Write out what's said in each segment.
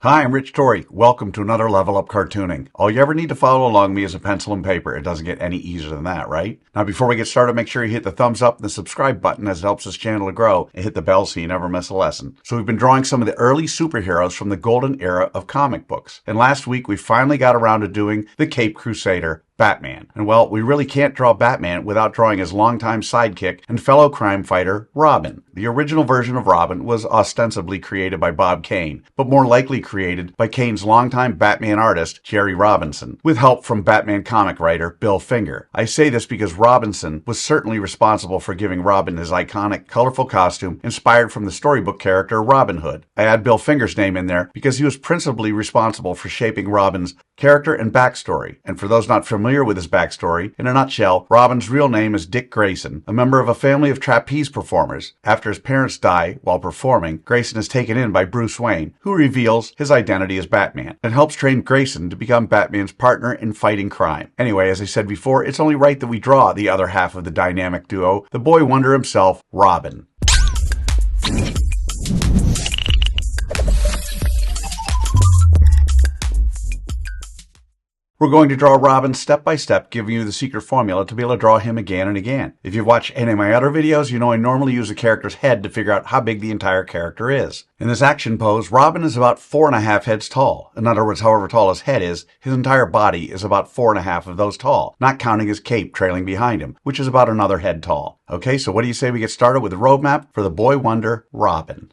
Hi, I'm Rich Torrey. Welcome to another Level Up Cartooning. All you ever need to follow along with me is a pencil and paper. It doesn't get any easier than that, right? Now, before we get started, make sure you hit the thumbs up and the subscribe button as it helps this channel to grow, and hit the bell so you never miss a lesson. So we've been drawing some of the early superheroes from the golden era of comic books. And last week, we finally got around to doing the Cape Crusader, Batman. And well, we really can't draw Batman without drawing his longtime sidekick and fellow crime fighter, Robin. The original version of Robin was ostensibly created by Bob Kane, but more likely created by Kane's longtime Batman artist, Jerry Robinson, with help from Batman comic writer Bill Finger. I say this because Robinson was certainly responsible for giving Robin his iconic, colorful costume inspired from the storybook character Robin Hood. I add Bill Finger's name in there because he was principally responsible for shaping Robin's character and backstory. And for those not familiar with his backstory, in a nutshell, Robin's real name is Dick Grayson, a member of a family of trapeze performers. After his parents die while performing, Grayson is taken in by Bruce Wayne, who reveals his identity as Batman and helps train Grayson to become Batman's partner in fighting crime. Anyway, as I said before, it's only right that we draw the other half of the dynamic duo, the boy wonder himself, Robin. We're going to draw Robin step by step, giving you the secret formula to be able to draw him again and again. If you've watched any of my other videos, you know I normally use a character's head to figure out how big the entire character is. In this action pose, Robin is about 4.5 heads tall. In other words, however tall his head is, his entire body is about 4.5 of those tall, not counting his cape trailing behind him, which is about another head tall. Okay, so what do you say we get started with the roadmap for the boy wonder, Robin?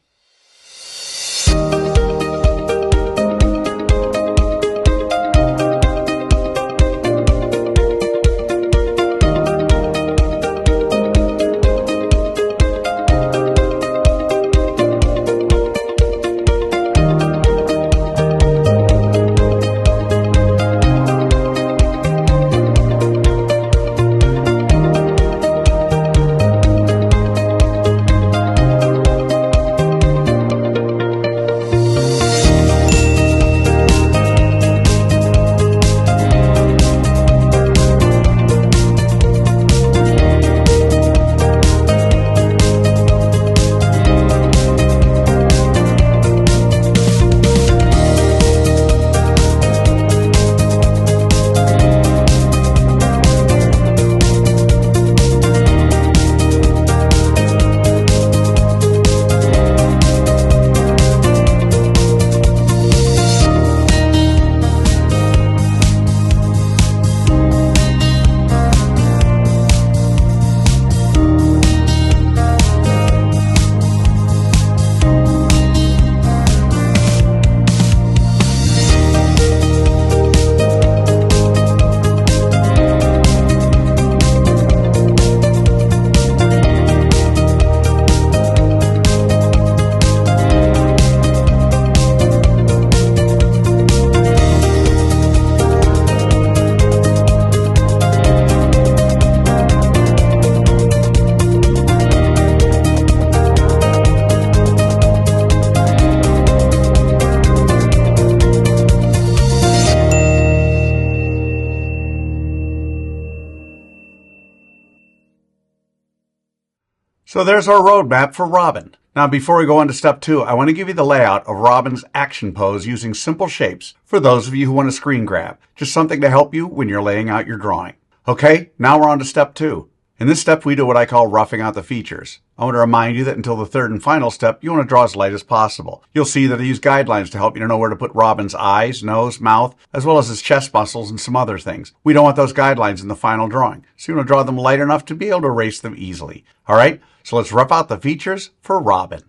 So there's our roadmap for Robin. Now, before we go on to step 2, I want to give you the layout of Robin's action pose using simple shapes for those of you who want to screen grab. Just something to help you when you're laying out your drawing. Okay, now we're on to step 2. In this step, we do what I call roughing out the features. I want to remind you that until the third and final step, you want to draw as light as possible. You'll see that I use guidelines to help you to know where to put Robin's eyes, nose, mouth, as well as his chest muscles and some other things. We don't want those guidelines in the final drawing, so you want to draw them light enough to be able to erase them easily. All right, so let's rough out the features for Robin.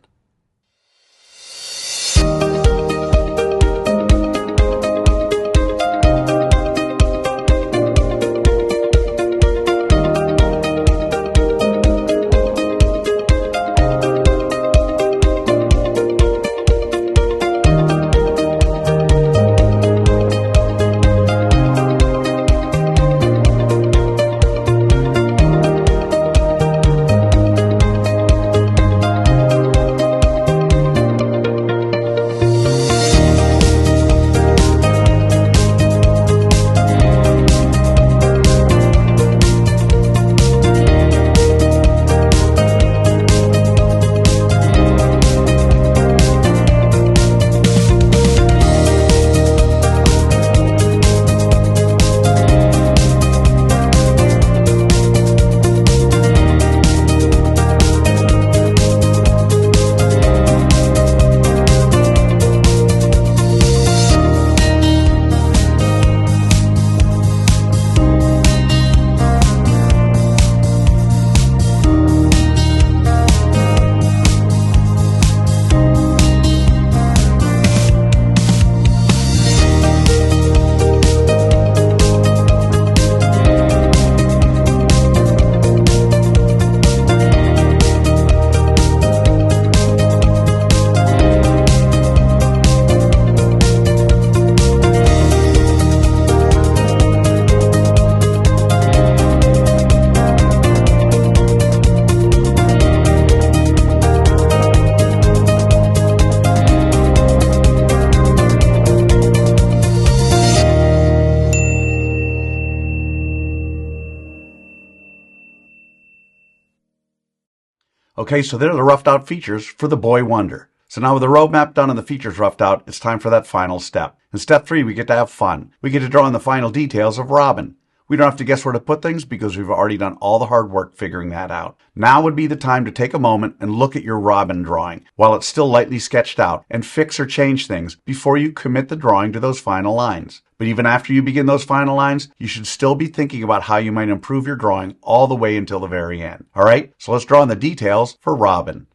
Okay, so there are the roughed out features for the Boy Wonder. So now with the roadmap done and the features roughed out, it's time for that final step. In step 3, we get to have fun. We get to draw in the final details of Robin. We don't have to guess where to put things because we've already done all the hard work figuring that out. Now would be the time to take a moment and look at your Robin drawing while it's still lightly sketched out and fix or change things before you commit the drawing to those final lines. But even after you begin those final lines, you should still be thinking about how you might improve your drawing all the way until the very end. All right, so let's draw in the details for Robin.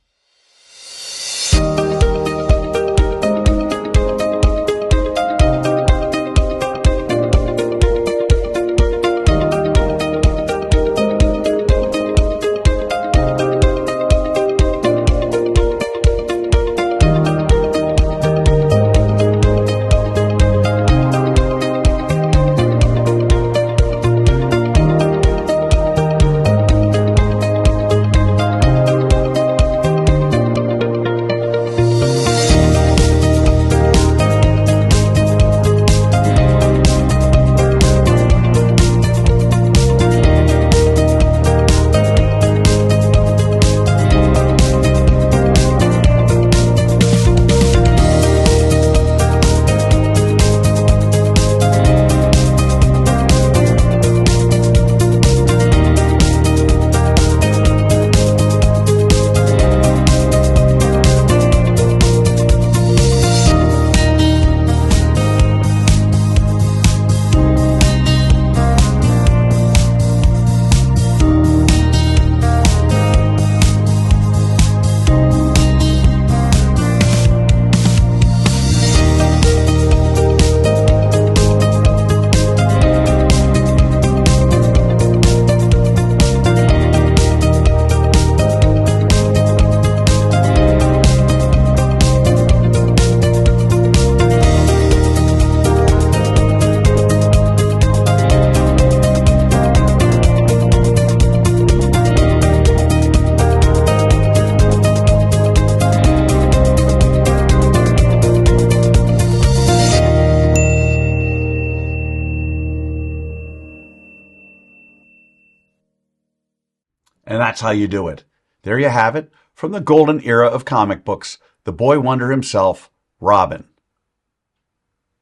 And that's how you do it. There you have it, from the golden era of comic books, the Boy Wonder himself, Robin.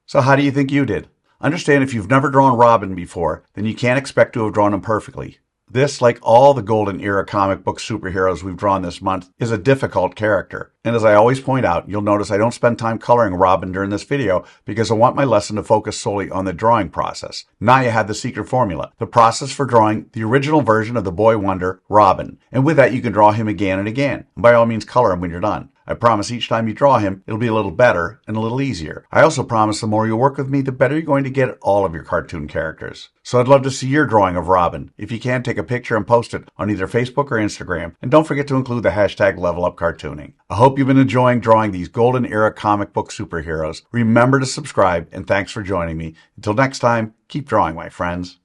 So how do you think you did? Understand, if you've never drawn Robin before, then you can't expect to have drawn him perfectly. This, like all the golden era comic book superheroes we've drawn this month, is a difficult character. And as I always point out, you'll notice I don't spend time coloring Robin during this video because I want my lesson to focus solely on the drawing process. Now you have the secret formula, the process for drawing the original version of the Boy Wonder, Robin. And with that, you can draw him again and again. And by all means, color him when you're done. I promise each time you draw him, it'll be a little better and a little easier. I also promise the more you work with me, the better you're going to get at all of your cartoon characters. So I'd love to see your drawing of Robin. If you can, take a picture and post it on either Facebook or Instagram. And don't forget to include the hashtag #LevelUpCartooning. I hope you've been enjoying drawing these golden era comic book superheroes. Remember to subscribe, and thanks for joining me. Until next time, keep drawing, my friends.